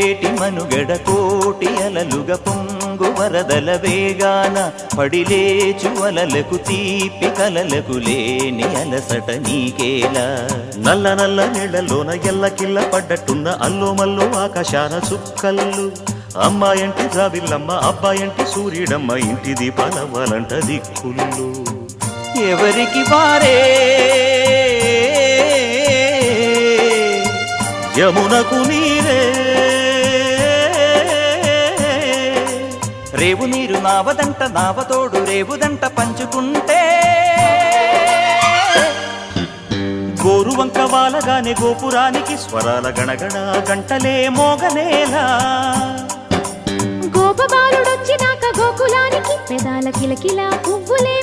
పొంగేటి మనుగడ కోటి అలలుగా పొంగు వరదల వేగాన పడిలేచు అలలకు తీపి కలలకు లేని అలసట నీకేలా నల్ల నల్ల నీళ్లలోన ఎల్లకిల్ల పడ్డట్టున్న అల్లో మల్లో ఆకాశాన చుక్కల్లు అమ్మాయంటి జాబిల్లమ్మ అబ్బాయంటి సూర్యుడమ్మ ఇంటి దీపాలవ్వాలంట దిక్కుళ్ళు ఎవరికి వారే యమునకు నీరే రేవు నీరు నావదంట నావతోడు రేవుదంట పంచుకుంటే గోరు వంక వాలగానే గోపురానికి స్వరాల గణగణ గంటలే మోగనేలా గోపబాలుడొచ్చినాక గోకులానికి పెదాల కిలకిల పువ్వులే